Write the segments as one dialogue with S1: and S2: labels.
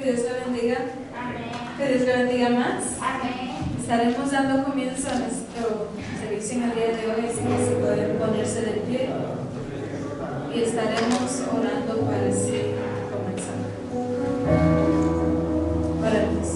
S1: Que Dios le bendiga.
S2: Amén.
S1: Que Dios le bendiga más.
S2: Amén.
S1: Estaremos dando comienzo a nuestro servicio en el día de hoy, así que si pueden ponerse de pie y estaremos orando para así comenzar. Oremos.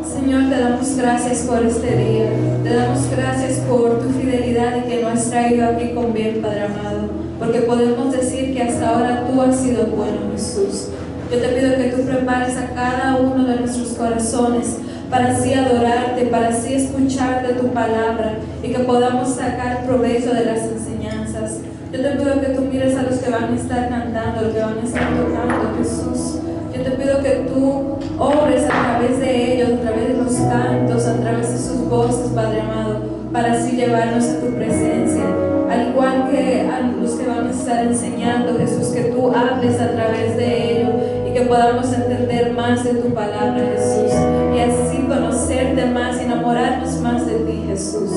S1: Señor, te damos gracias por este día, te damos gracias por tu fidelidad y que nos has traído aquí con bien, Padre amado, porque podemos decir que hasta ahora tú has sido bueno, Jesús. Yo te pido que tú prepares a cada uno de nuestros corazones para así adorarte, para así escuchar de tu palabra y que podamos sacar provecho de las enseñanzas. Yo te pido que tú mires a los que van a estar cantando, los que van a estar tocando, Jesús. Yo te pido que tú obres a través de ellos, a través de los cantos, a través de sus voces, Padre amado, para así llevarnos a tu presencia. Al igual que a los que van a estar enseñando, Jesús, que tú hables a través de ellos y que podamos entender más de tu palabra, Jesús, y así conocerte más, enamorarnos más de ti, Jesús.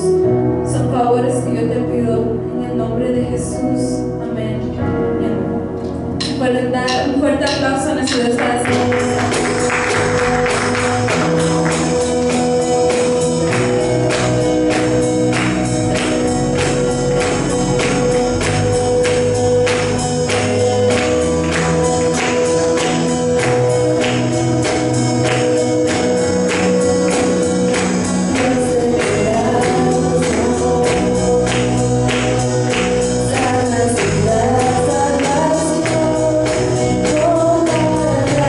S1: Son favores que yo te pido en el nombre de Jesús. Amén. Pueden dar un fuerte aplauso a nuestro Dios para siempre.
S3: Salvación,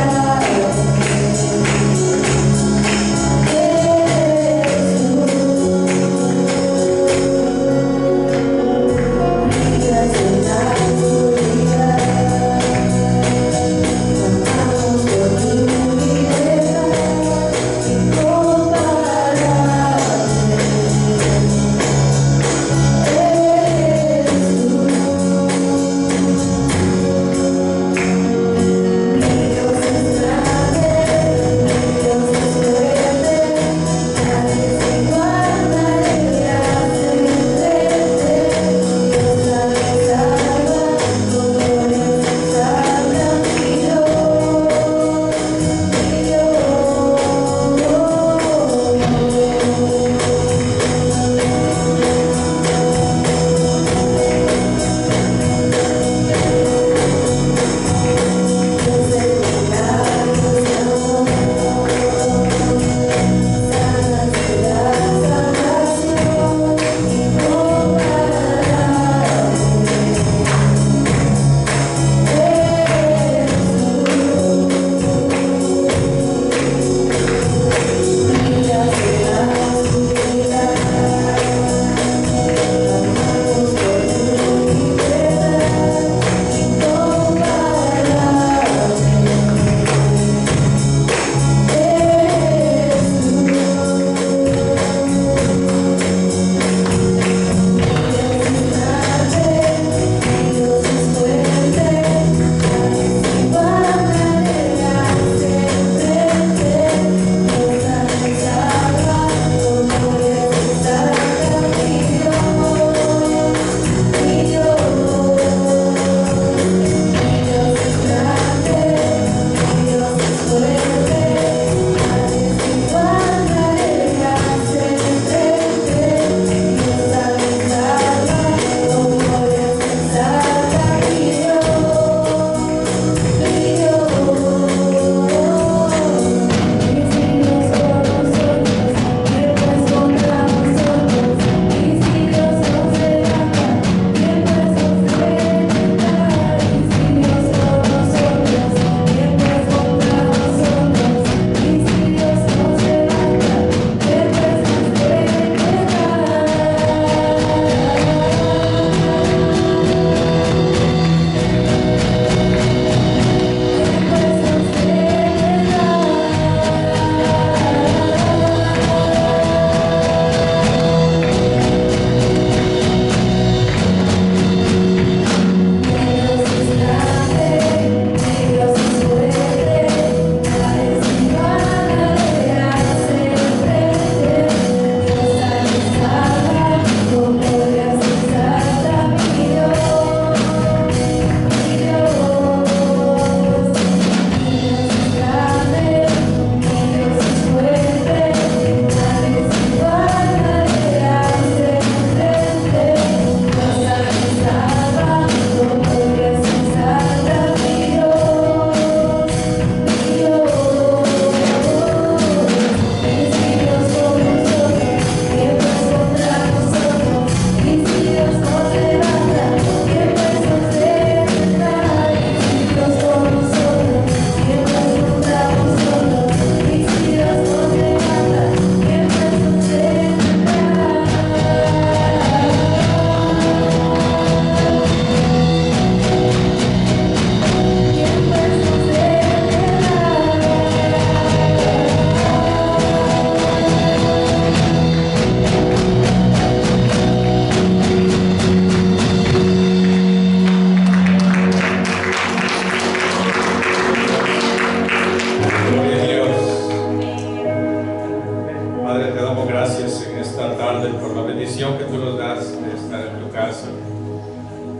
S2: casa.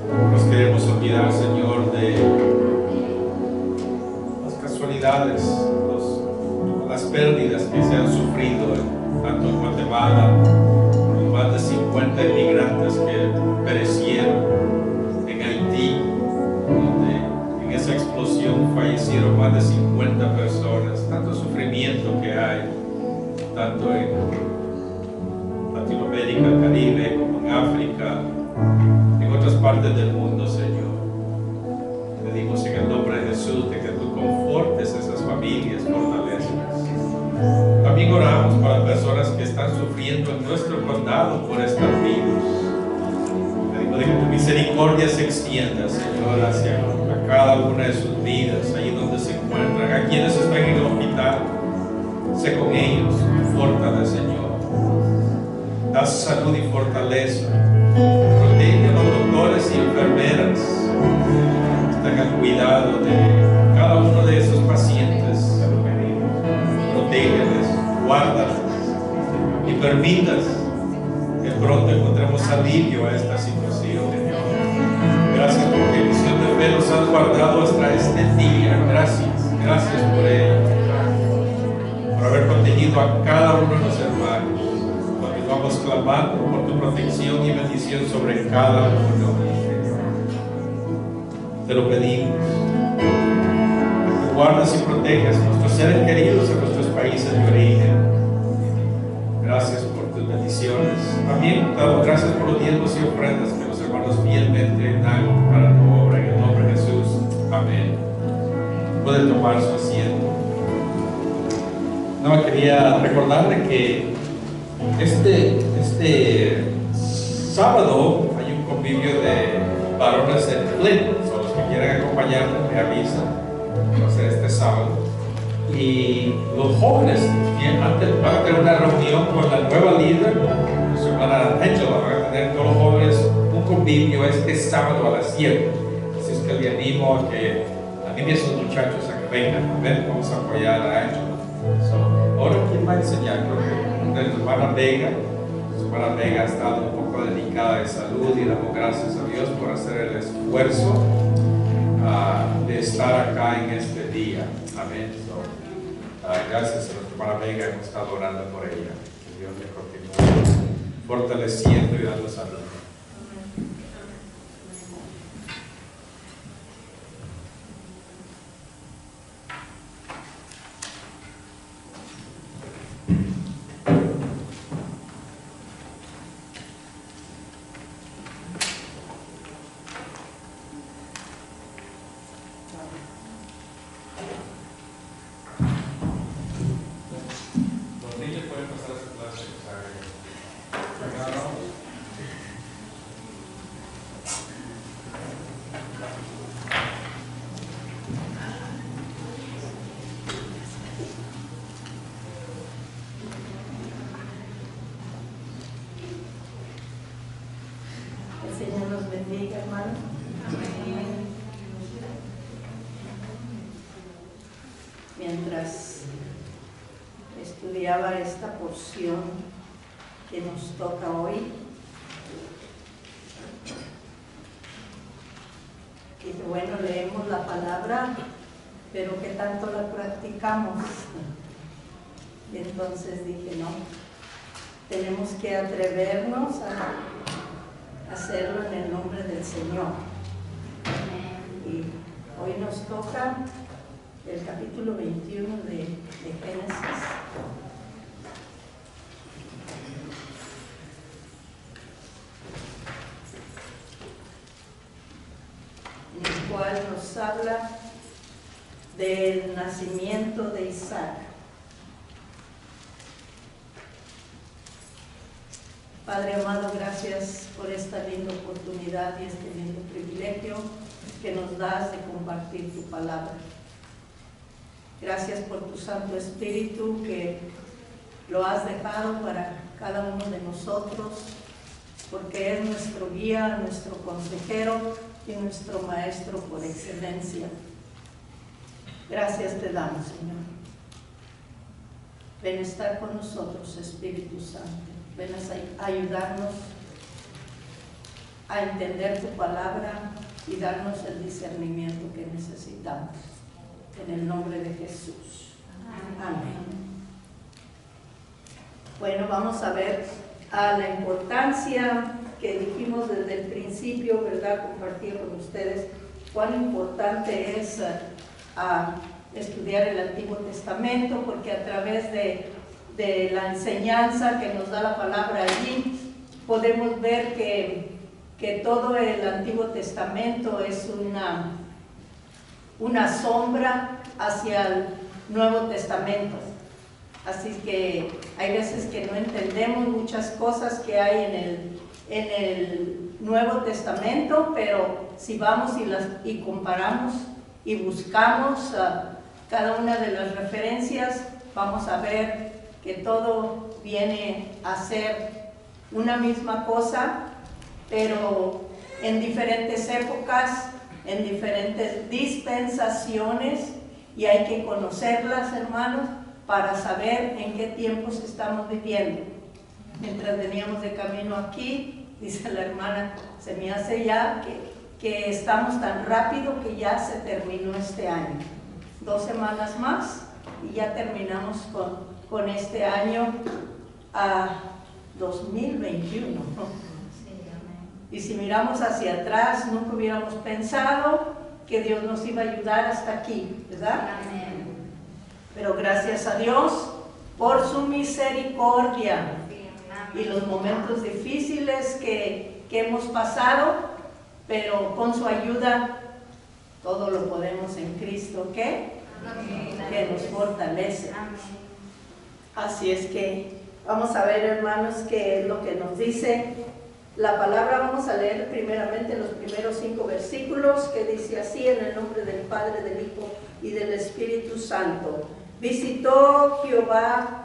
S2: No nos queremos olvidar, Señor, de las casualidades, las pérdidas que se han sufrido tanto en Guatemala, con más de 50 inmigrantes que perecieron, en Haití, donde en esa explosión fallecieron más de 50 personas. Tanto sufrimiento que hay, tanto en Latinoamérica, el Caribe, como en África, en otras partes del mundo, Señor. Pedimos en el nombre de Jesús de que tú confortes esas familias, fortalezcas. También oramos para las personas que están sufriendo en nuestro condado por este virus. Pedimos de que tu misericordia se extienda, Señor, hacia a cada una de sus vidas, allí donde se encuentran, a quienes están en el hospital. Sé con ellos, fortalece, Señor. Da salud y fortaleza. Protege a los doctores y enfermeras. Están al cuidado de cada uno de esos pacientes. Protégeles, guárdalos y permitas que pronto encontremos alivio a esta situación. Gracias porque visión de fe nos has guardado hasta este día. Gracias por ello, por haber protegido a cada uno de los hermanos. Continuamos clamando por tu protección y bendición sobre cada uno. Te lo pedimos. Que guardes y protejas a nuestros seres queridos en nuestros países de origen. Gracias por tus bendiciones. También damos gracias por los diezmos y ofrendas que los hermanos fielmente dan para tu obra. En el nombre de Jesús. Amén. Pueden tomar su asiento. No, quería recordarle que este sábado hay un convivio de varones en Flint. Son los que quieran acompañarme, me avisan. Va a ser este sábado. Y los jóvenes van a tener una reunión con la nueva líder, su hermana Angela. Van a tener todos los jóvenes un convivio este sábado a las 7. Así es que le animo a que anime a esos muchachos a que vengan. A ver, vamos a apoyar a Angela. Ahora, ¿quién va a enseñar? Creo que su hermana Vega. Su hermana Vega ha estado un poco delicada de salud y damos gracias a Dios por hacer el esfuerzo de estar acá en este día. Amén. Gracias a nuestra hermana Vega, hemos estado orando por ella. Que Dios le continúe fortaleciendo y dando salud.
S3: El Señor nos bendiga, hermano. Mientras estudiaba esta porción que nos toca hoy, dije, bueno, leemos la palabra, pero ¿qué tanto la practicamos? Y entonces dije, no, tenemos que atrevernos a hacerlo en el nombre del Señor. Y hoy nos toca el capítulo 21 de Génesis. En el cual nos habla del nacimiento de Isaac. Padre amado, gracias por esta linda oportunidad y este lindo privilegio que nos das de compartir tu palabra. Gracias por tu Santo Espíritu que lo has dejado para cada uno de nosotros, porque es nuestro guía, nuestro consejero y nuestro maestro por excelencia. Gracias te damos, Señor. Ven a estar con nosotros, Espíritu Santo. Ven a ayudarnos a entender tu palabra y darnos el discernimiento que necesitamos. En el nombre de Jesús. Amén. Bueno, vamos a ver la importancia que dijimos desde el principio, ¿verdad? Compartir con ustedes cuán importante es estudiar el Antiguo Testamento, porque a través de la enseñanza que nos da la palabra allí, podemos ver que todo el Antiguo Testamento es una sombra hacia el Nuevo Testamento. Así que hay veces que no entendemos muchas cosas que hay en el Nuevo Testamento, pero si vamos y comparamos y buscamos cada una de las referencias, vamos a ver que todo viene a ser una misma cosa, pero en diferentes épocas, en diferentes dispensaciones, y hay que conocerlas, hermanos, para saber en qué tiempos estamos viviendo. Mientras veníamos de camino aquí, dice la hermana, se me hace ya que estamos tan rápido que ya se terminó este año. 2 semanas más y ya terminamos con este año a 2021, ¿no? Y si miramos hacia atrás, nunca hubiéramos pensado que Dios nos iba a ayudar hasta aquí, ¿verdad?
S4: Amén.
S3: Pero gracias a Dios por su misericordia y los momentos difíciles que hemos pasado, pero con su ayuda todo lo podemos en Cristo, ¿qué? Que nos fortalece. Así es que vamos a ver, hermanos, qué es lo que nos dice la palabra. Vamos a leer primeramente los primeros 5 versículos, que dice así: en el nombre del Padre, del Hijo y del Espíritu Santo. Visitó Jehová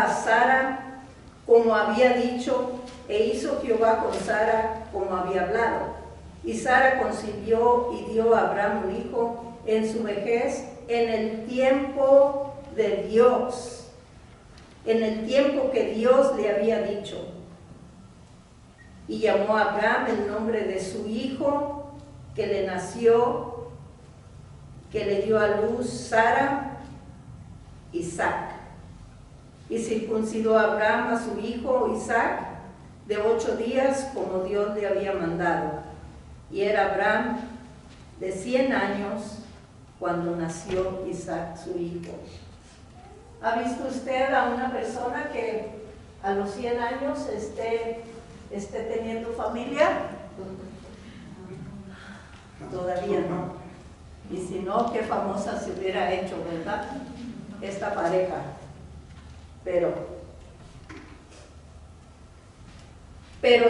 S3: a Sara como había dicho, e hizo Jehová con Sara como había hablado. Y Sara concibió y dio a Abraham un hijo en su vejez, en el tiempo de Dios, en el tiempo que Dios le había dicho. Y llamó a Abraham el nombre de su hijo que le nació, que le dio a luz Sara, Isaac. Y circuncidó a Abraham a su hijo Isaac de 8 días, como Dios le había mandado. Y era Abraham de 100 años cuando nació Isaac, su hijo. ¿Ha visto usted a una persona que a los 100 años esté teniendo familia? Todavía no. Y si no, qué famosa se hubiera hecho, ¿verdad? Esta pareja. Pero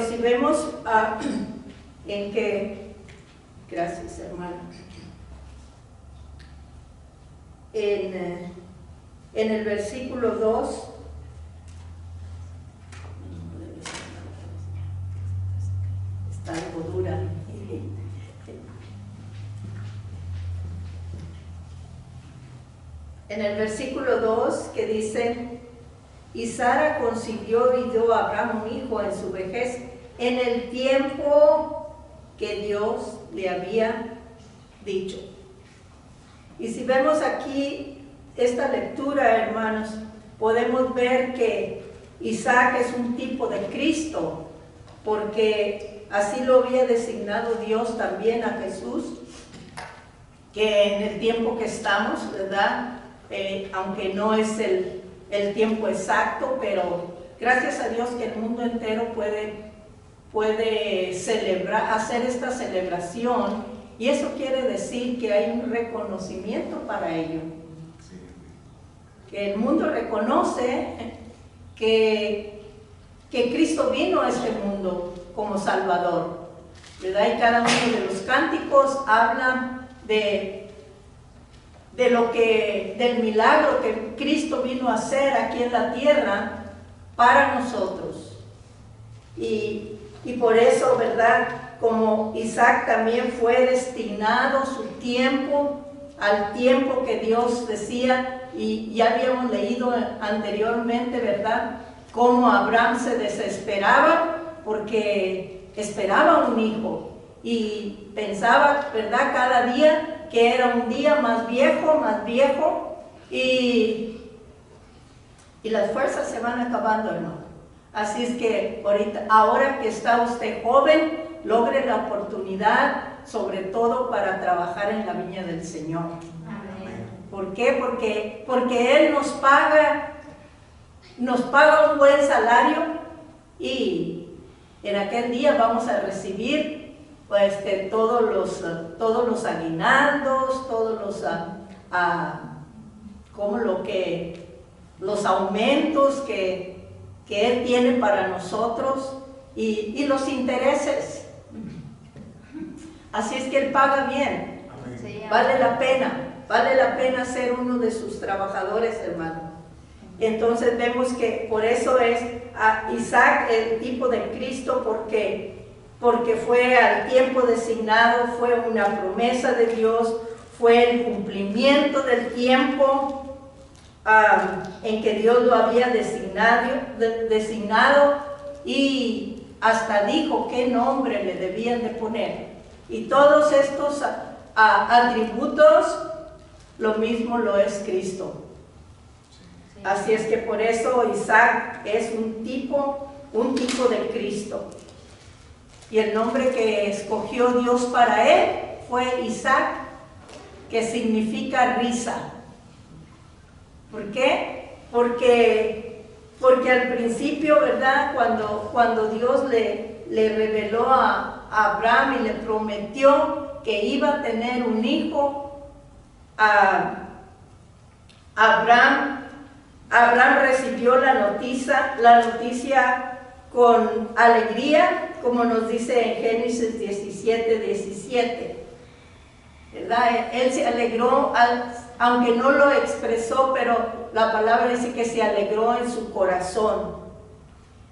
S3: si vemos en que, gracias hermano, en el versículo 2, está algo dura. En el versículo 2 que dice: y Sara concibió y dio a Abraham un hijo en su vejez, en el tiempo que Dios le había dicho. Y si vemos aquí esta lectura, hermanos, podemos ver que Isaac es un tipo de Cristo, porque así lo había designado Dios también a Jesús, que en el tiempo que estamos, ¿verdad? Aunque no es el tiempo exacto, pero gracias a Dios que el mundo entero puede celebrar, hacer esta celebración, y eso quiere decir que hay un reconocimiento para ello. Que el mundo reconoce que Cristo vino a este mundo como Salvador, ¿verdad? Y cada uno de los cánticos hablan del milagro que Cristo vino a hacer aquí en la tierra para nosotros. Y por eso, ¿verdad? Como Isaac también fue destinado su tiempo al tiempo que Dios decía, y ya habíamos leído anteriormente, ¿verdad? Cómo Abraham se desesperaba porque esperaba un hijo y pensaba, ¿verdad?, cada día que era un día más viejo y las fuerzas se van acabando, hermano. Así es que ahora que está usted joven, logre la oportunidad, sobre todo para trabajar en la viña del Señor.
S4: Amén.
S3: ¿Por qué? Porque Él nos paga un buen salario y en aquel día vamos a recibir todos los aguinaldos, todos los aumentos que Él tiene para nosotros y los intereses. Así es que Él paga bien.
S4: Sí,
S3: Vale la pena ser uno de sus trabajadores, hermano. Entonces vemos que por eso es a Isaac el tipo de Cristo, porque fue al tiempo designado, fue una promesa de Dios, fue el cumplimiento del tiempo en que Dios lo había designado y hasta dijo qué nombre le debían de poner. Y todos estos atributos, lo mismo lo es Cristo. Así es que por eso Isaac es un tipo de Cristo. Y el nombre que escogió Dios para él fue Isaac, que significa risa. ¿Por qué? Porque al principio, ¿verdad?, cuando Dios le reveló a Abraham y le prometió que iba a tener un hijo, Abraham recibió la noticia con alegría, como nos dice en Génesis 17:17. ¿Verdad? Él se alegró, aunque no lo expresó, pero la palabra dice que se alegró en su corazón.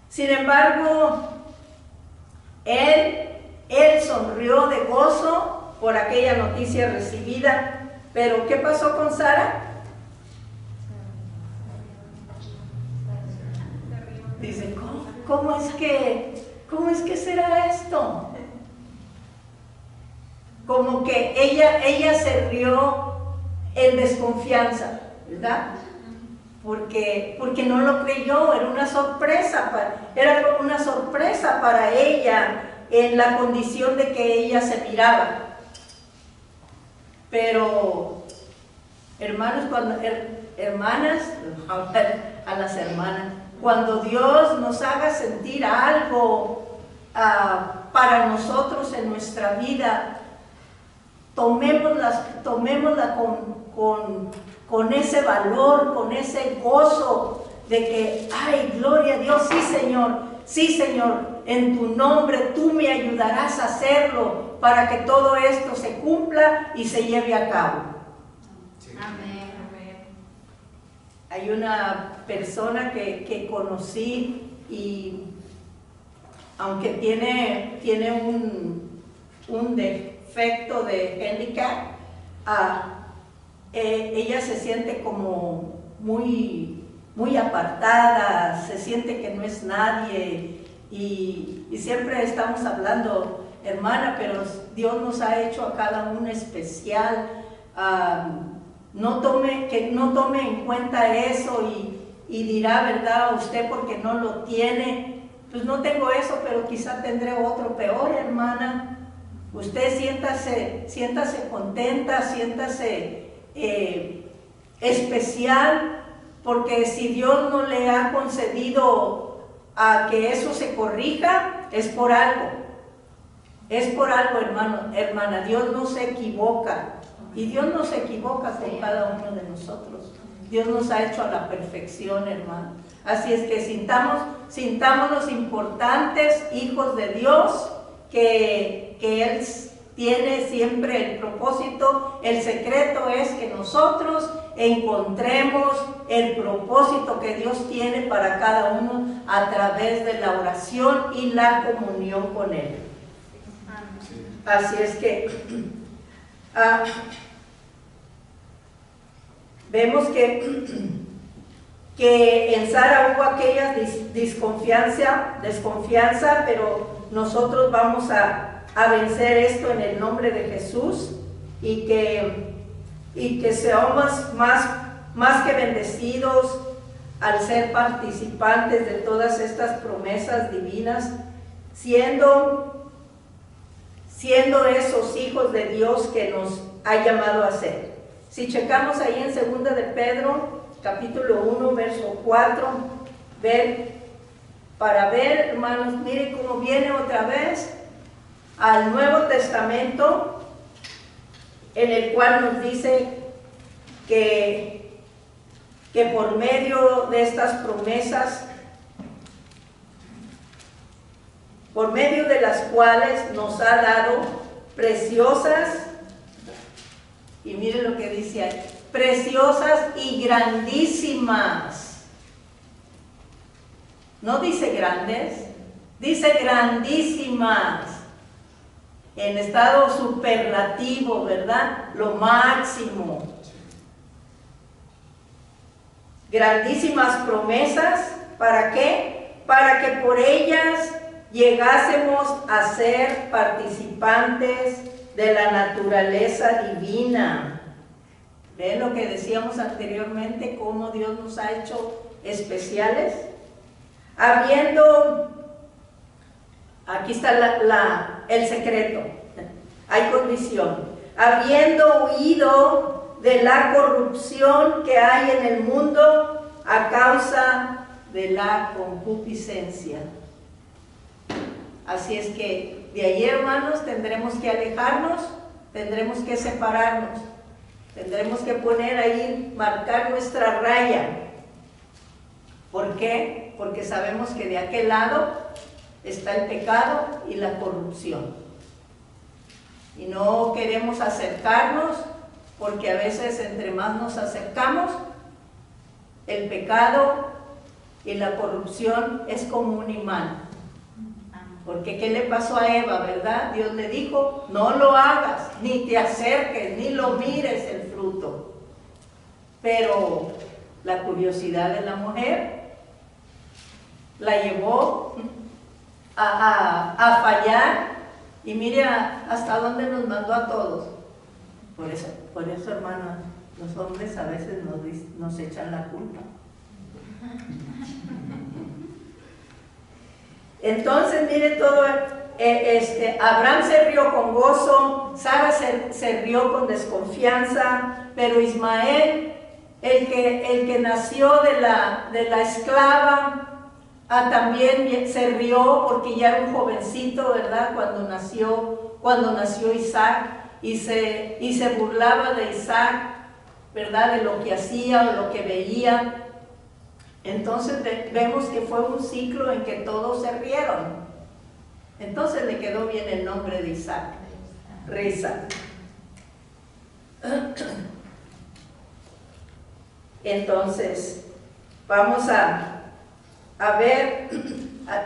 S3: Sin embargo, él sonrió de gozo por aquella noticia recibida. Pero ¿qué pasó con Sara? Dice, ¿cómo es que será esto? Como que ella se rió en desconfianza, ¿verdad? Porque no lo creyó, era una sorpresa para ella en la condición de que ella se miraba. Pero, hermanos, a las hermanas, cuando Dios nos haga sentir algo para nosotros en nuestra vida, tomémosla con ese valor, con ese gozo de que, ay, gloria a Dios, sí Señor, en tu nombre tú me ayudarás a hacerlo para que todo esto se cumpla y se lleve a cabo.
S4: Amén.
S3: Hay una persona que conocí y aunque tiene un defecto de handicap, ella se siente como muy apartada, se siente que no es nadie y siempre estamos hablando, hermana, pero Dios nos ha hecho a cada uno especial. No tome en cuenta eso y dirá, ¿verdad?, usted porque no lo tiene. Pues no tengo eso, pero quizá tendré otro peor, hermana. Usted siéntase contenta, siéntase especial, porque si Dios no le ha concedido a que eso se corrija, es por algo. Es por algo, hermana. Dios no se equivoca. Y Dios no se equivoca con cada uno de nosotros. Dios nos ha hecho a la perfección, hermano. Así es que sintámonos importantes, hijos de Dios, que Él tiene siempre el propósito. El secreto es que nosotros encontremos el propósito que Dios tiene para cada uno a través de la oración y la comunión con Él. Así es que vemos que que en Sara hubo aquella desconfianza, pero nosotros vamos a vencer esto en el nombre de Jesús, y que seamos más que bendecidos al ser participantes de todas estas promesas divinas, siendo esos hijos de Dios que nos ha llamado a ser. Si checamos ahí en 2 de Pedro, capítulo 1, verso 4, para ver, hermanos, miren cómo viene otra vez al Nuevo Testamento, en el cual nos dice que por medio de estas promesas, por medio de las cuales nos ha dado preciosas, y miren lo que dice ahí, preciosas y grandísimas. No dice grandes, dice grandísimas, en estado superlativo, ¿verdad? Lo máximo. Grandísimas promesas, ¿para qué? Para que por ellas llegásemos a ser participantes de la naturaleza divina. ¿Ven lo que decíamos anteriormente? Cómo Dios nos ha hecho especiales. Aquí está el secreto, hay condición. Habiendo huido de la corrupción que hay en el mundo a causa de la concupiscencia. Así es que de ahí, hermanos, tendremos que alejarnos, tendremos que separarnos, tendremos que poner ahí, marcar nuestra raya. ¿Por qué? Porque sabemos que de aquel lado está el pecado y la corrupción. Y no queremos acercarnos, porque a veces entre más nos acercamos, el pecado y la corrupción es como un imán. Porque ¿qué le pasó a Eva, verdad? Dios le dijo, no lo hagas, ni te acerques, ni lo mires el fruto. Pero la curiosidad de la mujer la llevó a fallar, y mire hasta dónde nos mandó a todos. Por eso, hermanos, los hombres a veces nos echan la culpa. Entonces, mire todo, Abraham se rió con gozo, Sara se rió con desconfianza, pero Ismael, el que nació de la esclava, también se rió, porque ya era un jovencito, ¿verdad? Cuando nació Isaac, y se burlaba de Isaac, ¿verdad? De lo que hacía o lo que veía. Entonces vemos que fue un ciclo en que todos se rieron. Entonces le quedó bien el nombre de Isaac, risa. Entonces vamos a ver,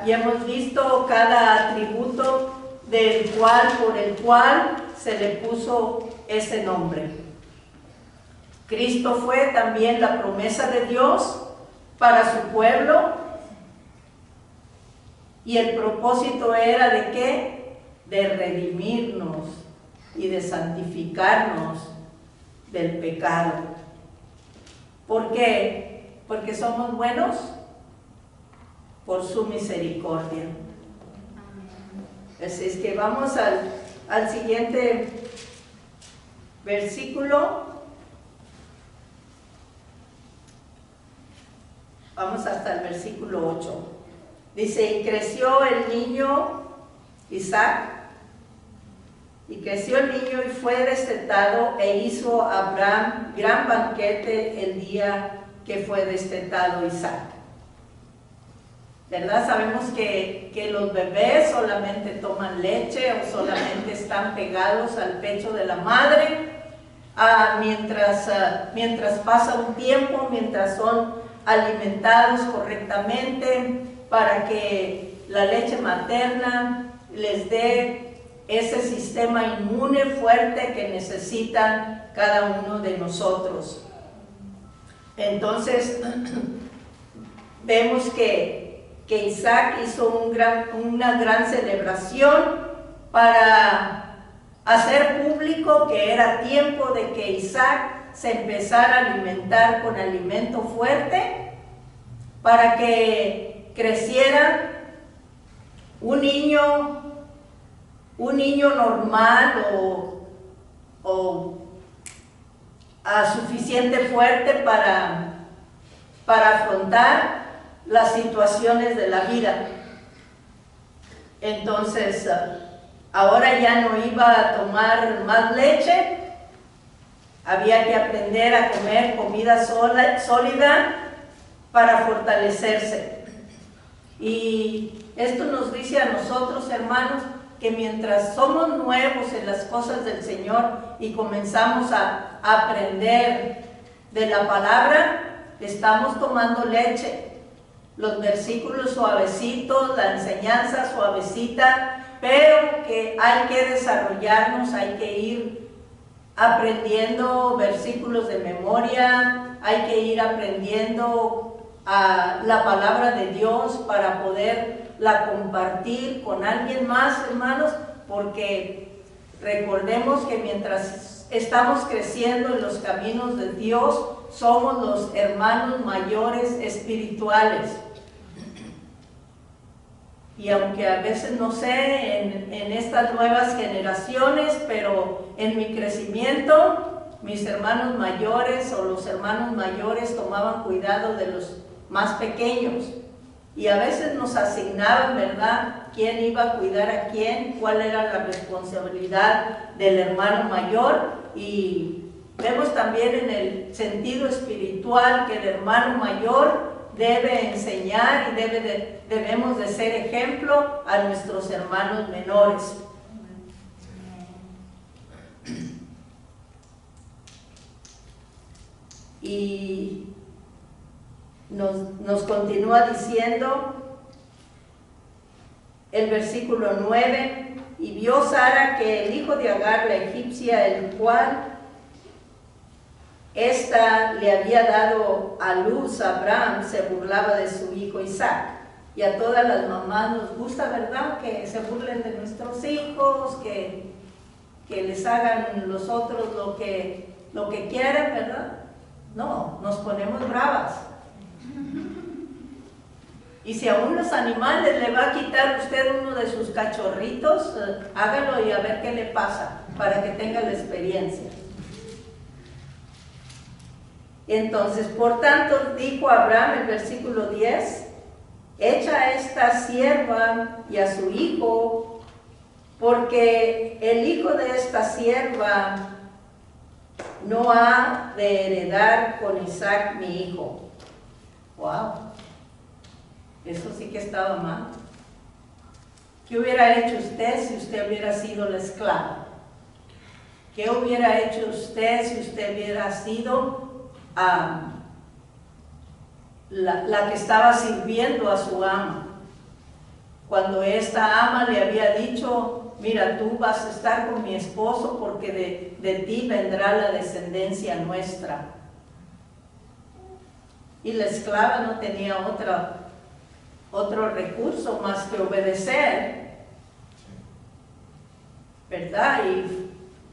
S3: ya hemos visto cada atributo por el cual se le puso ese nombre. Cristo fue también la promesa de Dios para su pueblo, y el propósito era ¿de qué? De redimirnos y de santificarnos del pecado. ¿Por qué? Porque somos buenos, por su misericordia. Así es que vamos al siguiente versículo. Vamos hasta el versículo 8. Dice, y creció el niño Isaac, y creció el niño y fue destetado, e hizo Abraham gran banquete el día que fue destetado Isaac. ¿Verdad? Sabemos que los bebés solamente toman leche o solamente están pegados al pecho de la madre mientras pasa un tiempo, mientras son alimentados correctamente, para que la leche materna les dé ese sistema inmune fuerte que necesitan cada uno de nosotros. Entonces, vemos que Isaac hizo una gran celebración para hacer público que era tiempo de que Isaac se empezara a alimentar con alimento fuerte para que creciera un niño normal o suficiente fuerte para afrontar las situaciones de la vida. Entonces, ahora ya no iba a tomar más leche, había que aprender a comer comida sólida para fortalecerse. Y esto nos dice a nosotros, hermanos, que mientras somos nuevos en las cosas del Señor y comenzamos a aprender de la palabra, estamos tomando leche. Los versículos suavecitos, la enseñanza suavecita, pero que hay que desarrollarnos, hay que ir aprendiendo versículos de memoria, hay que ir aprendiendo la palabra de Dios para poderla compartir con alguien más, hermanos, porque recordemos que mientras estamos creciendo en los caminos de Dios, somos los hermanos mayores espirituales. Y aunque a veces no sé en estas nuevas generaciones, pero en mi crecimiento, mis hermanos mayores o los hermanos mayores tomaban cuidado de los más pequeños. Y a veces nos asignaban, ¿verdad?, quién iba a cuidar a quién, cuál era la responsabilidad del hermano mayor. Y vemos también en el sentido espiritual que el hermano mayor debe enseñar y debemos de ser ejemplo a nuestros hermanos menores. Y nos continúa diciendo el versículo 9: y vio Sara que el hijo de Agar, la egipcia, el cual ésta le había dado a luz a Abraham, se burlaba de su hijo Isaac. Y a todas las mamás nos gusta, ¿verdad?, que se burlen de nuestros hijos, que les hagan los otros lo que quieran, ¿verdad? No, nos ponemos bravas. Y si a unos animales le va a quitar usted uno de sus cachorritos, hágalo y a ver qué le pasa, para que tenga la experiencia. Entonces, por tanto, dijo Abraham, el versículo 10, echa a esta sierva y a su hijo, porque el hijo de esta sierva no ha de heredar con Isaac mi hijo. ¡Wow! Eso sí que estaba mal. ¿Qué hubiera hecho usted si usted hubiera sido la esclava? ¿Qué hubiera hecho usted si usted hubiera sido la que estaba sirviendo a su ama? Cuando esta ama le había dicho: mira, tú vas a estar con mi esposo porque de ti vendrá la descendencia nuestra. Y la esclava no tenía otro recurso más que obedecer, ¿verdad?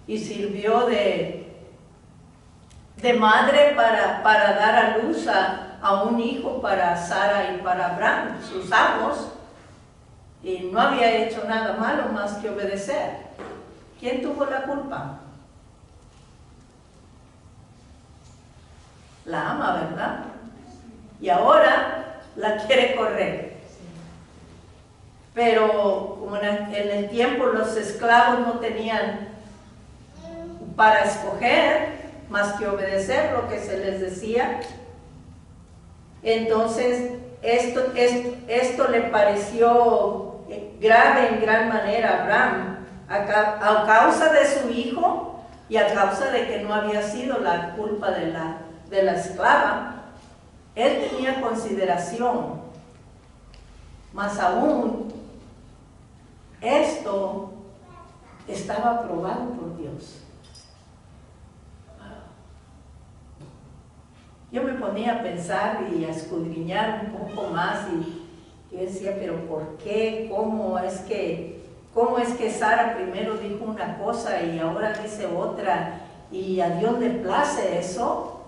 S3: Y sirvió de madre para dar a luz a un hijo para Sara y para Abraham, sus amos, y no había hecho nada malo más que obedecer. ¿Quién tuvo la culpa? La ama, ¿verdad? Y ahora la quiere correr. Pero como en el tiempo los esclavos no tenían para escoger más que obedecer lo que se les decía, entonces esto le pareció grave en gran manera a Abraham, a causa de su hijo y a causa de que no había sido la culpa de la esclava. Él tenía consideración, más aún esto estaba aprobado por Dios. yo me ponía a pensar y a escudriñar un poco más y yo decía, pero ¿por qué? ¿Cómo es que Sara primero dijo una cosa y ahora dice otra? ¿Y a Dios le place eso?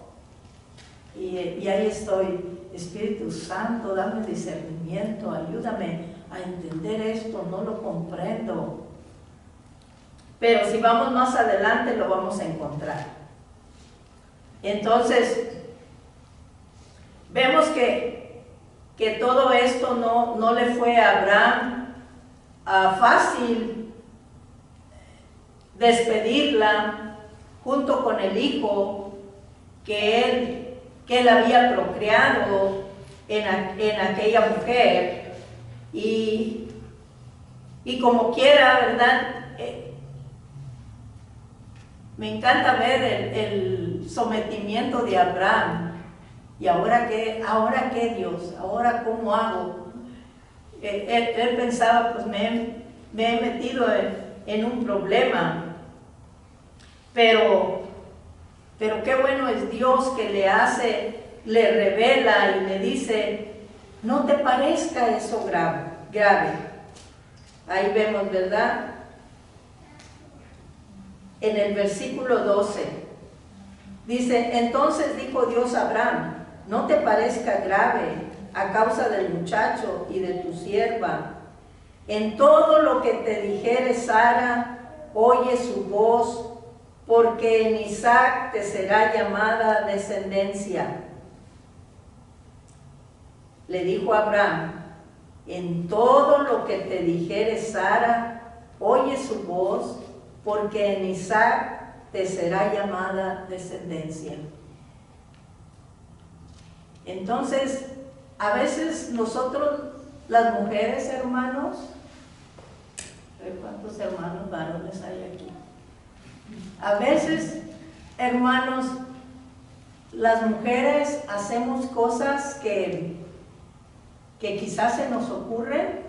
S3: Y ahí estoy, Espíritu Santo, dame discernimiento, ayúdame a entender esto, no lo comprendo. Pero si vamos más adelante lo vamos a encontrar. Entonces, vemos que todo esto no le fue a Abraham fácil despedirla junto con el hijo que él había procreado en aquella mujer. Y como quiera, ¿verdad? Me encanta ver el sometimiento de Abraham. ¿Y ahora qué Dios? ¿Ahora cómo hago? Él pensaba, pues me he metido en un problema. Pero qué bueno es Dios que le revela y le dice, no te parezca eso grave. Ahí vemos, ¿verdad? En el versículo 12, dice, entonces dijo Dios a Abraham, no te parezca grave a causa del muchacho y de tu sierva. En todo lo que te dijere Sara, oye su voz, porque en Isaac te será llamada descendencia. Le dijo a Abraham, en todo lo que te dijere Sara, oye su voz, porque en Isaac te será llamada descendencia. Entonces, a veces nosotros, las mujeres, hermanos, ¿cuántos hermanos varones hay aquí? A veces, hermanos, las mujeres hacemos cosas que quizás se nos ocurren,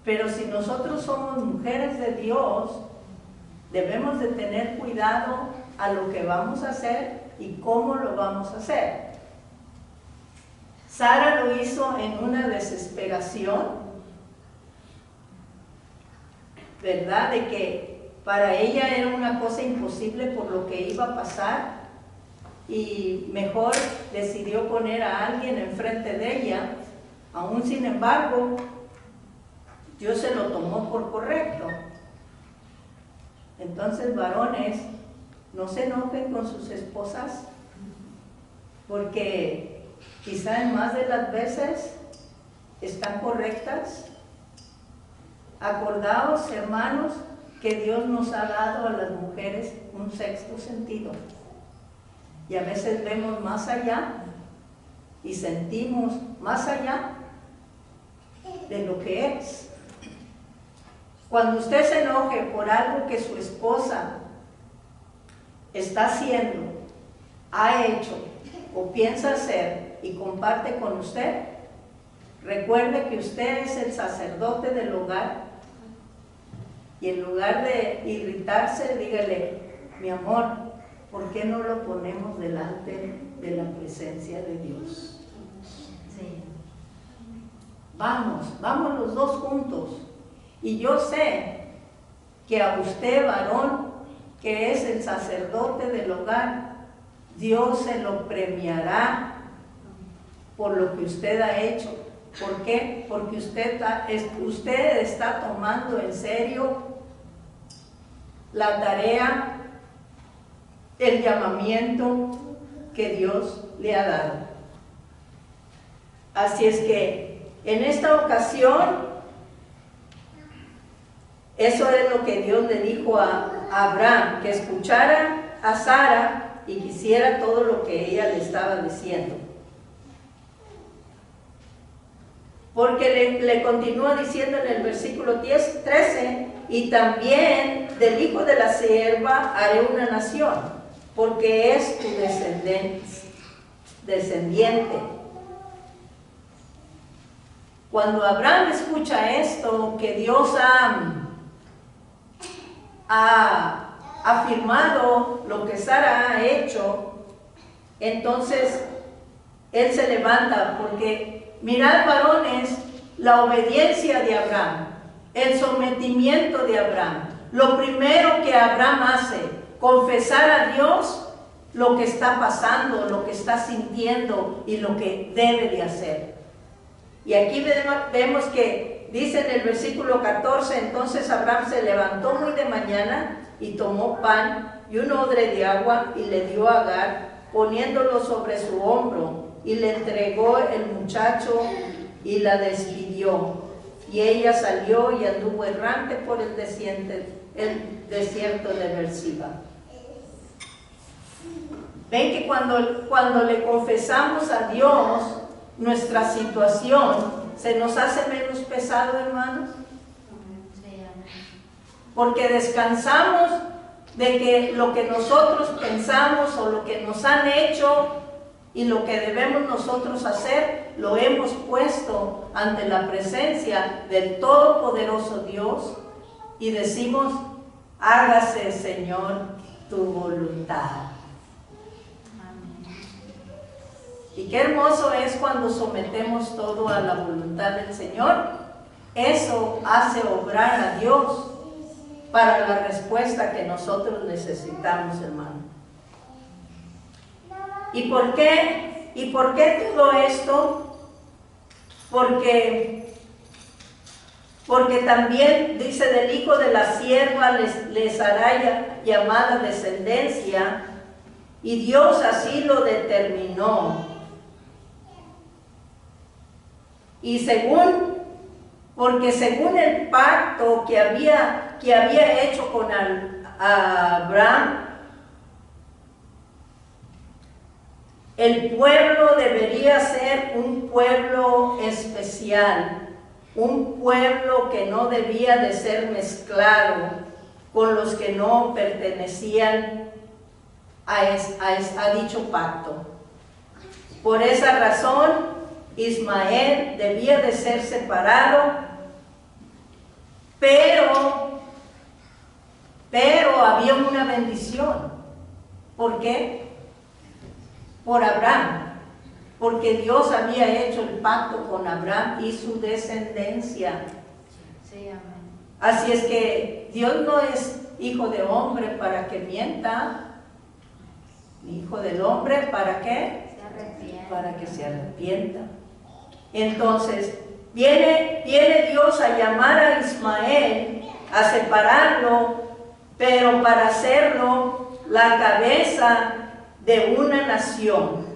S3: pero si nosotros somos mujeres de Dios, debemos de tener cuidado a lo que vamos a hacer y cómo lo vamos a hacer. Sara lo hizo en una desesperación, ¿verdad? De que para ella era una cosa imposible por lo que iba a pasar y mejor decidió poner a alguien enfrente de ella. Aún sin embargo, Dios se lo tomó por correcto. Entonces, varones, no se enojen con sus esposas, porque quizá en más de las veces están correctas. Acordaos, hermanos, que Dios nos ha dado a las mujeres un sexto sentido. Y a veces vemos más allá y sentimos más allá de lo que es. Cuando usted se enoje por algo que su esposa está haciendo, ha hecho o piensa hacer y comparte con usted, recuerde que usted es el sacerdote del hogar y en lugar de irritarse, dígale, mi amor, ¿por qué no lo ponemos delante de la presencia de Dios? Sí. Vamos los dos juntos. Y yo sé que a usted, varón, que es el sacerdote del hogar, Dios se lo premiará por lo que usted ha hecho. ¿Por qué? Porque usted está tomando en serio la tarea, el llamamiento que Dios le ha dado. Así es que en esta ocasión, eso es lo que Dios le dijo a Abraham, que escuchara a Sara y quisiera todo lo que ella le estaba diciendo. Porque le continúa diciendo en el versículo 13, y también del hijo de la sierva haré una nación, porque es tu descendiente. Cuando Abraham escucha esto, que Dios ha afirmado lo que Sara ha hecho, entonces Él se levanta, porque mirad, varones, la obediencia de Abraham, el sometimiento de Abraham. Lo primero que Abraham hace, confesar a Dios lo que está pasando, lo que está sintiendo y lo que debe de hacer. Y aquí vemos que dice en el versículo 14, entonces Abraham se levantó muy de mañana y tomó pan y un odre de agua y le dio a Agar, poniéndolo sobre su hombro, y le entregó el muchacho y la despidió. Y ella salió y anduvo errante por el desierto de Berseba. Ven que cuando le confesamos a Dios nuestra situación, ¿se nos hace menos pesado, hermanos? Porque descansamos de que lo que nosotros pensamos o lo que nos han hecho y lo que debemos nosotros hacer, lo hemos puesto ante la presencia del Todopoderoso Dios y decimos, hágase, Señor, tu voluntad. Y qué hermoso es cuando sometemos todo a la voluntad del Señor. Eso hace obrar a Dios para la respuesta que nosotros necesitamos, hermano. ¿Y por qué? ¿Y por qué todo esto? Porque también dice, del hijo de la sierva les hará llamada descendencia, y Dios así lo determinó. Y porque según el pacto que había hecho con Abraham, el pueblo debería ser un pueblo especial, un pueblo que no debía de ser mezclado con los que no pertenecían a dicho pacto. Por esa razón, Ismael debía de ser separado, pero había una bendición. ¿Por qué? Por Abraham, porque Dios había hecho el pacto con Abraham y su descendencia.
S4: Sí, amén.
S3: Así es que Dios no es hijo de hombre para que mienta, ni hijo del hombre para qué, para que se arrepienta. Entonces viene Dios a llamar a Ismael, a separarlo, pero para hacerlo la cabeza de una nación.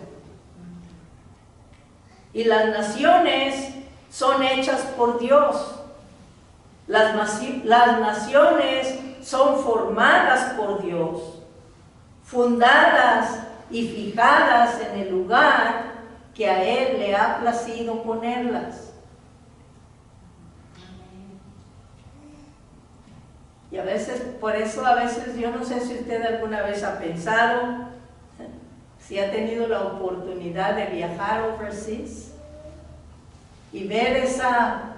S3: Y las naciones son hechas por Dios. Las naciones son formadas por Dios, fundadas y fijadas en el lugar que a Él le ha placido ponerlas. Y a veces, por eso a veces, yo no sé si usted alguna vez ha pensado, si ha tenido la oportunidad de viajar overseas y ver esa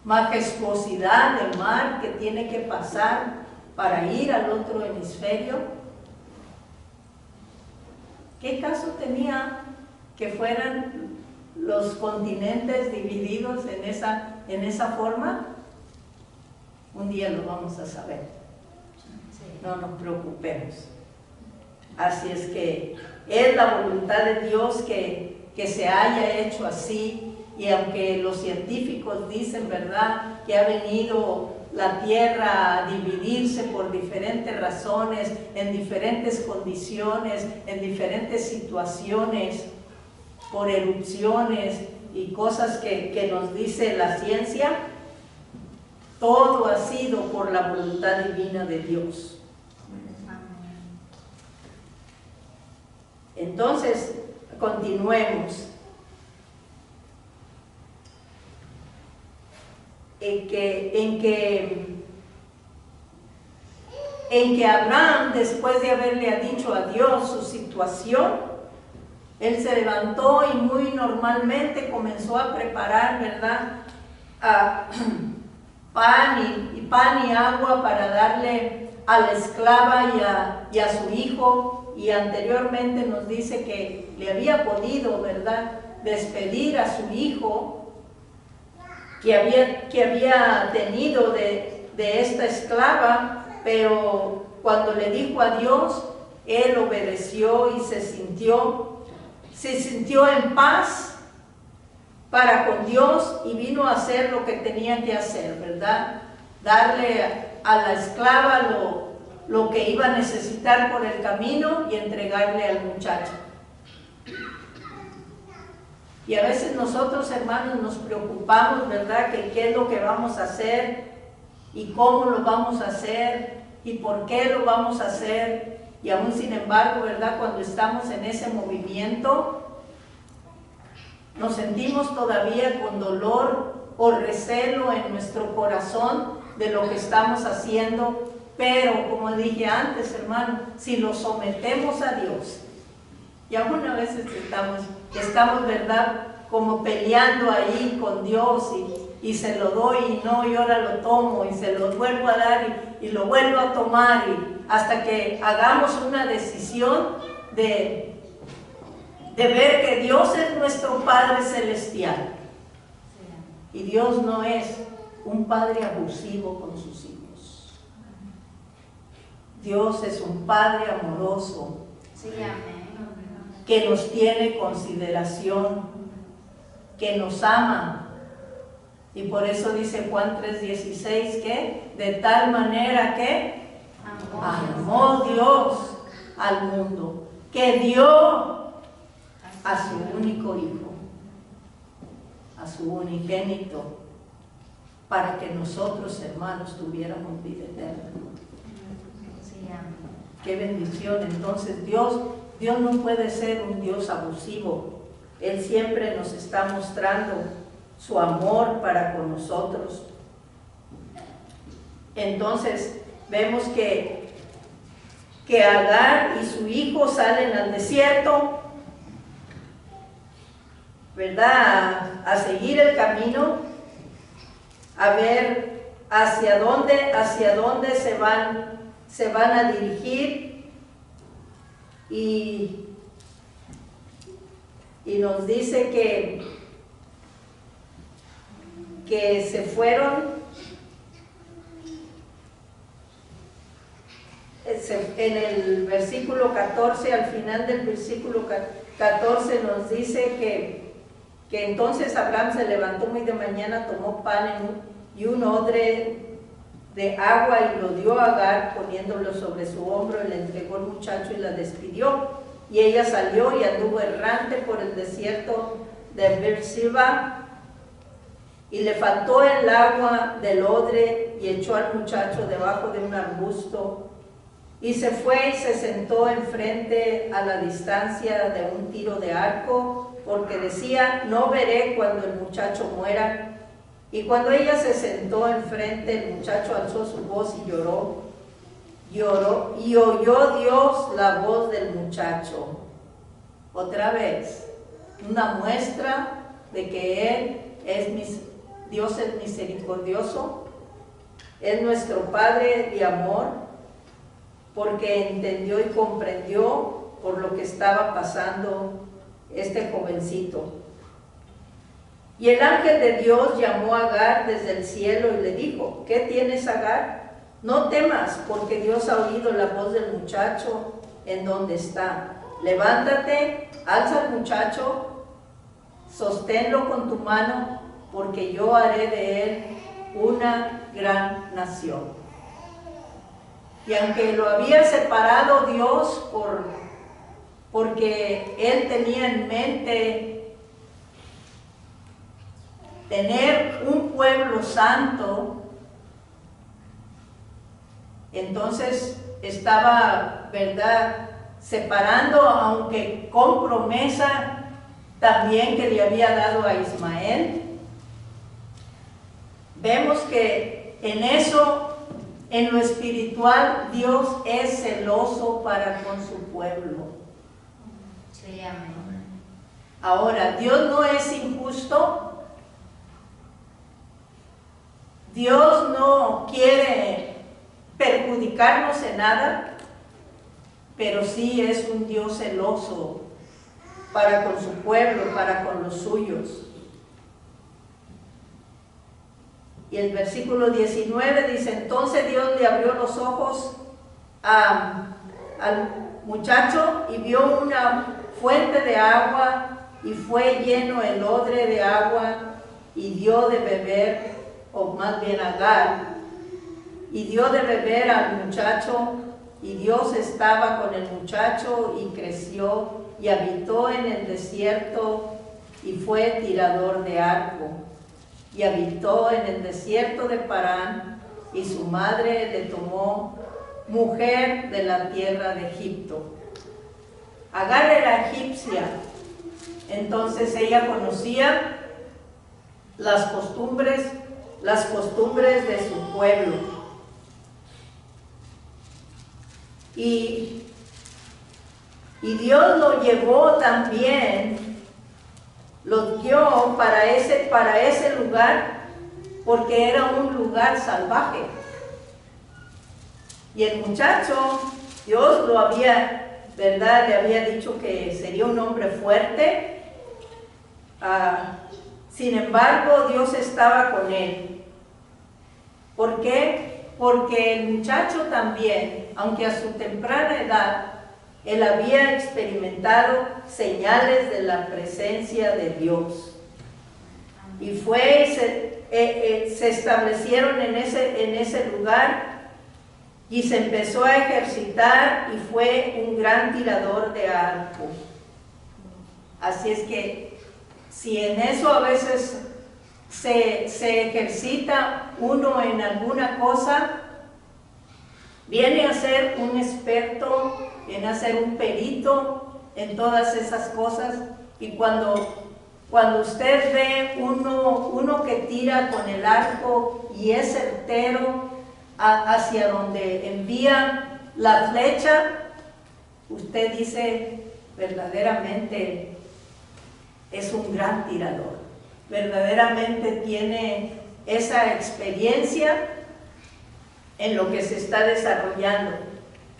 S3: majestuosidad del mar que tiene que pasar para ir al otro hemisferio. ¿Qué caso tenía que fueran los continentes divididos en esa forma? Un día lo vamos a saber. No nos preocupemos. Así es que es la voluntad de Dios que se haya hecho así, y aunque los científicos dicen, ¿verdad?, que ha venido la Tierra a dividirse por diferentes razones, en diferentes condiciones, en diferentes situaciones, por erupciones y cosas que nos dice la ciencia, todo ha sido por la voluntad divina de Dios. Entonces, continuemos. En que Abraham, después de haberle dicho a Dios su situación, él se levantó y muy normalmente comenzó a preparar, ¿verdad?, pan y agua para darle a la esclava y a su hijo, y anteriormente nos dice que le había podido, ¿verdad?, despedir a su hijo que había tenido de esta esclava, pero cuando le dijo adiós, él obedeció y se sintió en paz para con Dios y vino a hacer lo que tenía que hacer, ¿verdad? Darle a la esclava lo que iba a necesitar por el camino y entregarle al muchacho. Y a veces nosotros, hermanos, nos preocupamos, ¿verdad?, que qué es lo que vamos a hacer y cómo lo vamos a hacer y por qué lo vamos a hacer. Y aún sin embargo, ¿verdad?, cuando estamos en ese movimiento, nos sentimos todavía con dolor o recelo en nuestro corazón de lo que estamos haciendo, pero como dije antes, hermano, si lo sometemos a Dios, y aún a veces estamos, ¿verdad?, como peleando ahí con Dios y se lo doy y no, y ahora lo tomo y se lo vuelvo a dar y lo vuelvo a tomar hasta que hagamos una decisión de ver que Dios es nuestro Padre Celestial. Y Dios no es un Padre abusivo con sus hijos. Dios es un Padre amoroso.
S4: Sí, amén.
S3: Que nos tiene consideración, que nos ama. Y por eso dice Juan 3:16 que de tal manera que amó Dios al mundo, que dio a su único hijo, a su unigénito, para que nosotros, hermanos, tuviéramos vida eterna.
S4: Sí, amén.
S3: Qué bendición. Entonces Dios no puede ser un Dios abusivo. Él siempre nos está mostrando su amor para con nosotros. Entonces vemos que Agar y su hijo salen al desierto, ¿verdad?, a seguir el camino, a ver hacia dónde se van a dirigir. Y nos dice que se fueron, en el versículo 14, al final del versículo 14 nos dice que entonces Abraham se levantó muy de mañana, tomó pan y un odre de agua y lo dio a Agar, poniéndolo sobre su hombro, y le entregó al muchacho y la despidió. Y ella salió y anduvo errante por el desierto de Beerseba, y le faltó el agua del odre, y echó al muchacho debajo de un arbusto, y se fue y se sentó enfrente a la distancia de un tiro de arco, porque decía: no veré cuando el muchacho muera. Y cuando ella se sentó enfrente, el muchacho alzó su voz y lloró, y oyó Dios la voz del muchacho. Otra vez, una muestra de que Dios es misericordioso, es nuestro Padre de amor, porque entendió y comprendió por lo que estaba pasando este jovencito. Y el ángel de Dios llamó a Agar desde el cielo y le dijo: ¿qué tienes, Agar? No temas, porque Dios ha oído la voz del muchacho en donde está. Levántate, alza al muchacho, sosténlo con tu mano, porque yo haré de él una gran nación. Y aunque lo había separado Dios porque él tenía en mente tener un pueblo santo, entonces estaba, ¿verdad?, separando, aunque con promesa también que le había dado a Ismael. Vemos que en eso, en lo espiritual, Dios es celoso para con su pueblo.
S4: Sí, amén.
S3: Ahora, Dios no es injusto. Dios no quiere perjudicarnos en nada, pero sí es un Dios celoso para con su pueblo, para con los suyos. Y el versículo 19 dice, entonces Dios le abrió los ojos al muchacho y vio una fuente de agua y fue lleno el odre de agua y dio de beber, o más bien Agar, y dio de beber al muchacho, y Dios estaba con el muchacho y creció y habitó en el desierto y fue tirador de arco. Y habitó en el desierto de Parán, y su madre le tomó mujer de la tierra de Egipto. Agar era egipcia, entonces ella conocía las costumbres de su pueblo. Y Dios lo llevó también, lo dio para ese lugar, porque era un lugar salvaje. Y el muchacho, Dios lo había, ¿verdad? Le había dicho que sería un hombre fuerte. Sin embargo, Dios estaba con él. ¿Por qué? Porque el muchacho también, aunque a su temprana edad, él había experimentado señales de la presencia de Dios. Y se establecieron en ese lugar y se empezó a ejercitar y fue un gran tirador de arco. Así es que si en eso a veces se ejercita uno en alguna cosa, viene a ser un experto, viene a ser un perito en todas esas cosas. Y cuando usted ve uno que tira con el arco y es certero hacia donde envía la flecha, usted dice, verdaderamente es un gran tirador, verdaderamente tiene esa experiencia en lo que se está desarrollando.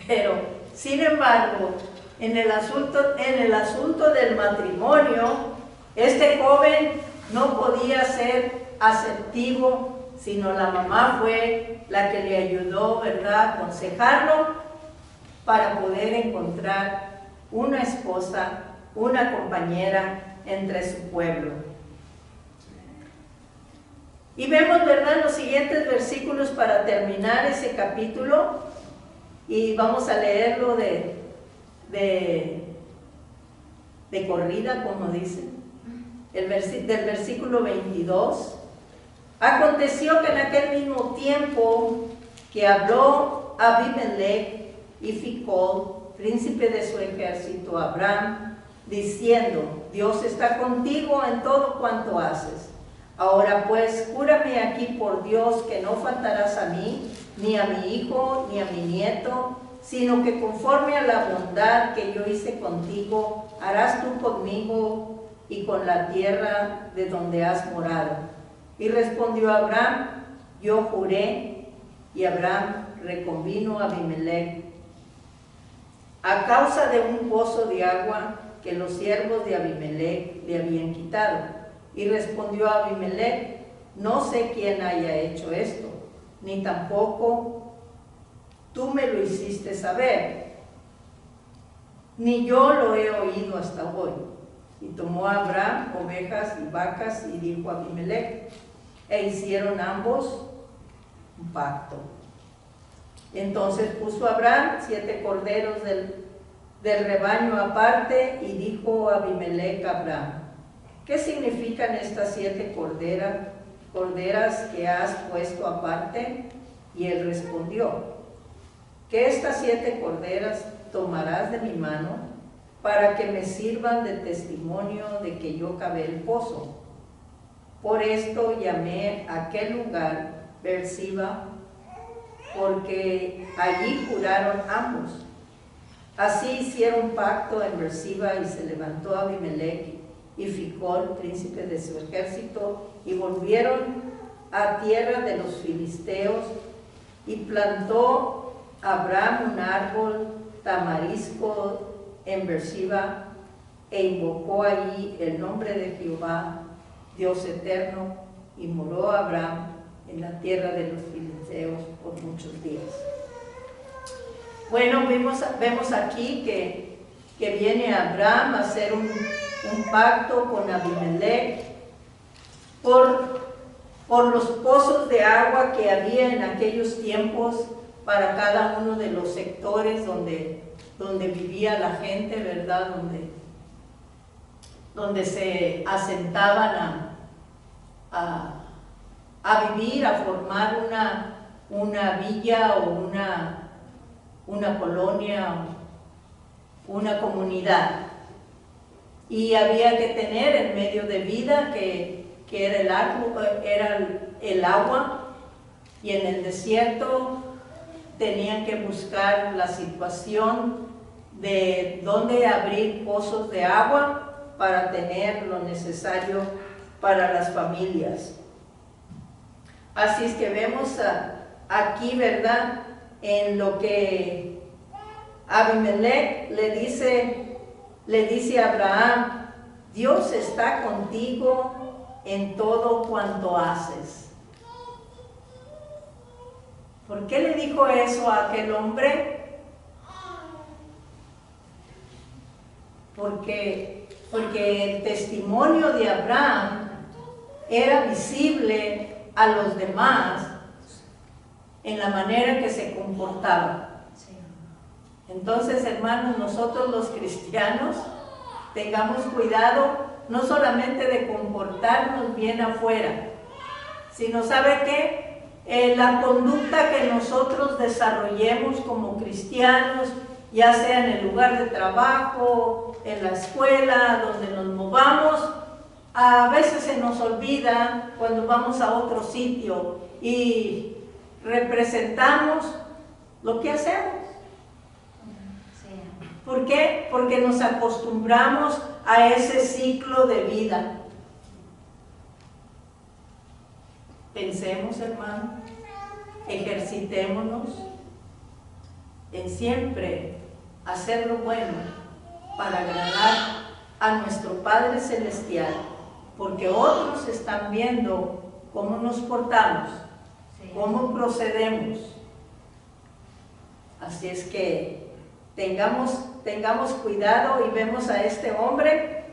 S3: Pero, sin embargo, en el asunto del matrimonio, este joven no podía ser asertivo, sino la mamá fue la que le ayudó, ¿verdad?, a aconsejarlo para poder encontrar una esposa, una compañera entre su pueblo. Y vemos, ¿verdad?, los siguientes versículos para terminar ese capítulo, y vamos a leerlo de corrida, como dicen, del versículo 22. Aconteció que en aquel mismo tiempo que habló Abimelech y Ficol, príncipe de su ejército, a Abraham, diciendo, Dios está contigo en todo cuanto haces. Ahora pues, júrame aquí por Dios que no faltarás a mí, ni a mi hijo, ni a mi nieto, sino que conforme a la bondad que yo hice contigo, harás tú conmigo y con la tierra de donde has morado. Y respondió Abraham, yo juré, y Abraham reconvino a Abimelech a causa de un pozo de agua que los siervos de Abimelech le habían quitado. Y respondió Abimelech, no sé quién haya hecho esto, ni tampoco tú me lo hiciste saber, ni yo lo he oído hasta hoy. Y tomó a Abraham ovejas y vacas y dijo a Abimelech, e hicieron ambos un pacto. Entonces puso Abraham 7 corderos del rebaño aparte y dijo a Abimelech a Abraham, ¿qué significan estas 7 corderas que has puesto aparte? Y él respondió, que estas 7 corderas tomarás de mi mano para que me sirvan de testimonio de que yo cavé el pozo. Por esto llamé a aquel lugar Beersheba, porque allí juraron ambos. Así hicieron pacto en Beersheba y se levantó Abimelech y Ficol, príncipe de su ejército, y volvieron a tierra de los filisteos, y plantó Abraham un árbol tamarisco en Beersheba e invocó allí el nombre de Jehová, Dios eterno, y moró Abraham en la tierra de los filisteos por muchos días. Bueno, vemos aquí que viene Abraham a hacer un pacto con Abimelech por los pozos de agua que había en aquellos tiempos para cada uno de los sectores donde vivía la gente, ¿verdad? Donde se asentaban a vivir, a formar una villa o una colonia, una comunidad. Y había que tener el medio de vida que era el agua, y en el desierto tenían que buscar la situación de dónde abrir pozos de agua para tener lo necesario para las familias. Así es que vemos aquí, ¿verdad?, en lo que Abimelech le dice a Abraham: Dios está contigo en todo cuanto haces. ¿Por qué le dijo eso a aquel hombre? Porque el testimonio de Abraham era visible a los demás en la manera que se comportaba. Entonces, hermanos, nosotros los cristianos tengamos cuidado no solamente de comportarnos bien afuera, sino, ¿sabe qué? La conducta que nosotros desarrollemos como cristianos, ya sea en el lugar de trabajo, en la escuela, donde nos movamos, a veces se nos olvida cuando vamos a otro sitio y representamos lo que hacemos. ¿Por qué? Porque nos acostumbramos a ese ciclo de vida. Pensemos, hermano, ejercitémonos en siempre hacer lo bueno para agradar a nuestro Padre Celestial, porque otros están viendo cómo nos portamos, cómo procedemos. Así es que tengamos cuidado, y vemos a este hombre,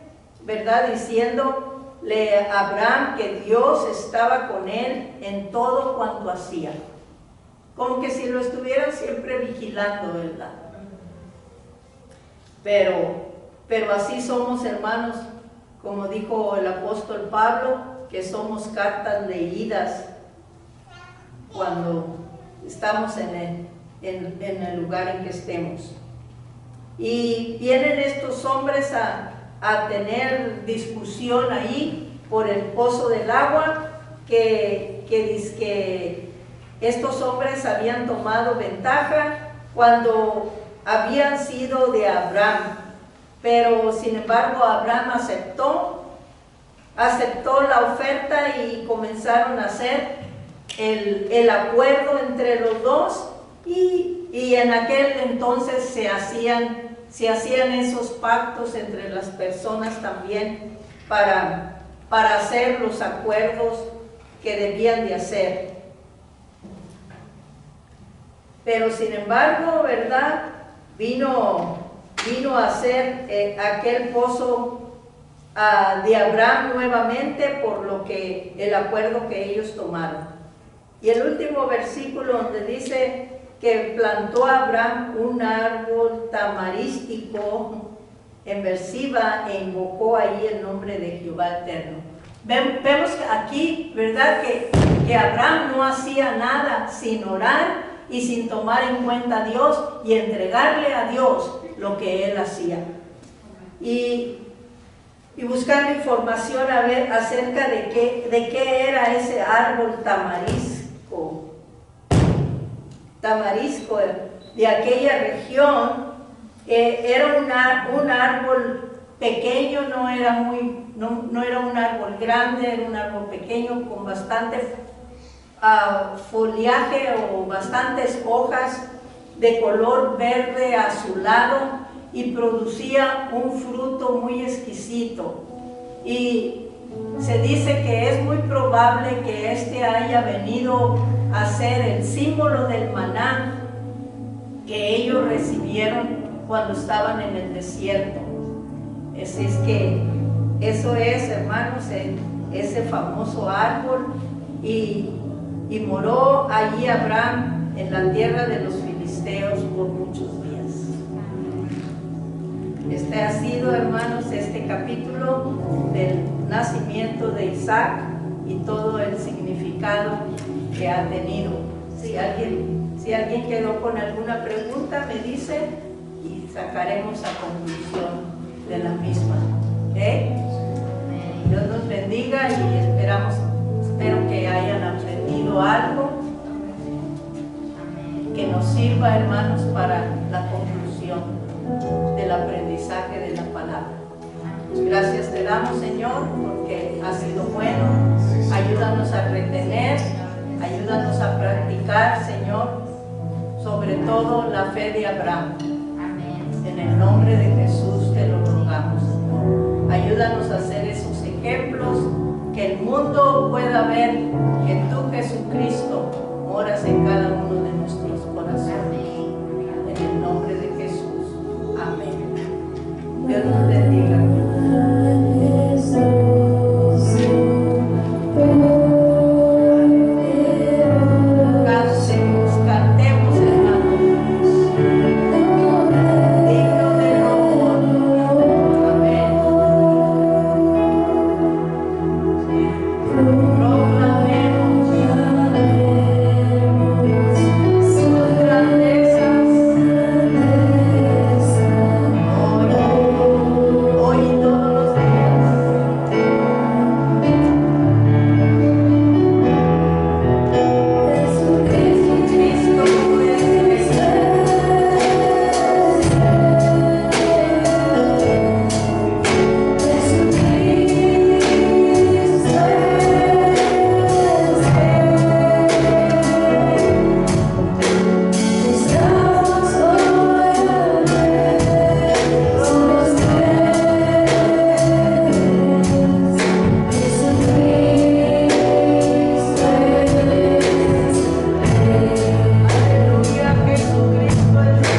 S3: ¿verdad?, diciéndole a Abraham que Dios estaba con él en todo cuanto hacía, como que si lo estuviera siempre vigilando, ¿verdad? Pero así somos, hermanos, como dijo el apóstol Pablo, que somos cartas leídas cuando estamos en el lugar en que estemos. Y vienen estos hombres a tener discusión ahí por el pozo del agua, que estos hombres habían tomado ventaja cuando habían sido de Abraham, pero sin embargo Abraham aceptó la oferta y comenzaron a hacer el acuerdo entre los dos, y en aquel entonces se hacían esos pactos entre las personas también para hacer los acuerdos que debían de hacer. Pero sin embargo, ¿verdad?, vino a hacer aquel pozo de Abraham nuevamente por lo que el acuerdo que ellos tomaron. Y el último versículo donde dice que plantó Abraham un árbol tamarístico en Beersheba e invocó ahí el nombre de Jehová eterno. Vemos aquí, ¿verdad?, que Abraham no hacía nada sin orar y sin tomar en cuenta a Dios y entregarle a Dios lo que él hacía. Y buscando información a ver acerca de qué era ese árbol tamarisco de aquella región. Era un árbol pequeño, no era un árbol grande, era un árbol pequeño con bastante foliaje o bastantes hojas, de color verde azulado y producía un fruto muy exquisito. Y se dice que es muy probable que este haya venido a ser el símbolo del maná que ellos recibieron cuando estaban en el desierto. Así es que eso es, hermanos, ese famoso árbol, y moró allí Abraham en la tierra de los filisteos por muchos días. Este ha sido, hermanos, este capítulo del nacimiento de Isaac y todo el significado que ha tenido. Si alguien quedó con alguna pregunta, me dice y sacaremos a conclusión de la misma. Dios nos bendiga y espero que hayan aprendido algo que nos sirva, hermanos, para la conclusión del aprendizaje de la palabra. Gracias te damos, Señor, porque ha sido bueno. Ayúdanos a retener, ayúdanos a practicar, Señor, sobre todo la fe de Abraham. En el nombre de Jesús te lo rogamos, Señor. Ayúdanos a hacer esos ejemplos, que el mundo pueda ver que tú, Jesucristo, moras en cada uno de nuestros corazones. En el nombre de Jesús. Amén. Dios nos bendiga. Cantemos, hermanos. Digno del honor. Amén. Proclamemos sus grandezas. Hoy y todos los días. Jesucristo es Aleluya, Jesucristo es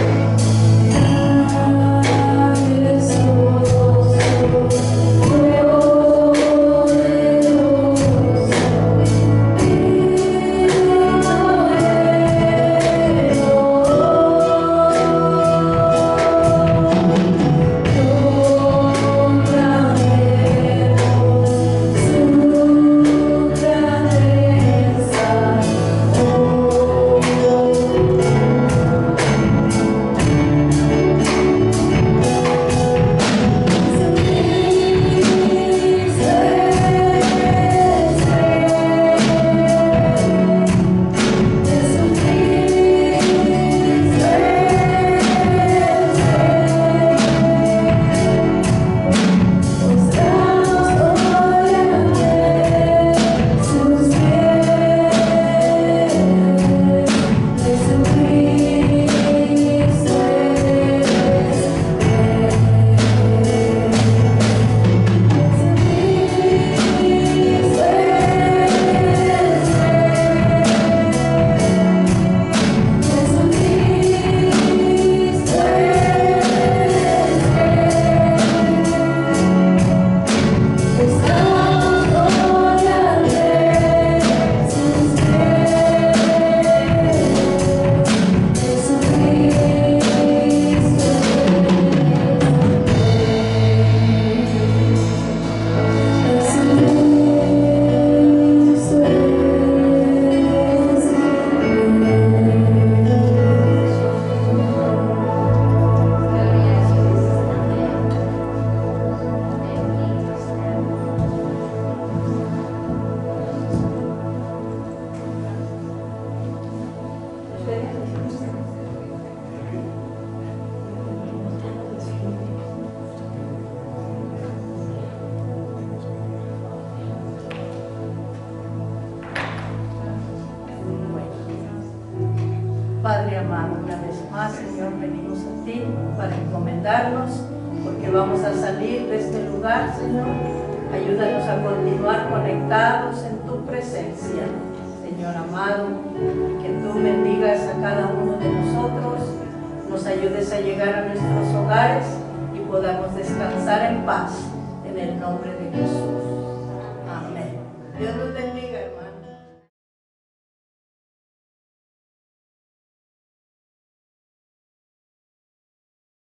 S3: Padre amado, una vez más, Señor, venimos a ti para encomendarnos, porque vamos a salir de este lugar, Señor. Ayúdanos a continuar conectados en tu presencia, Señor amado. Que tú bendigas a cada uno de nosotros, nos ayudes a llegar a nuestros hogares y podamos descansar en paz, en el nombre de Jesús. Amén. Dios los bendiga.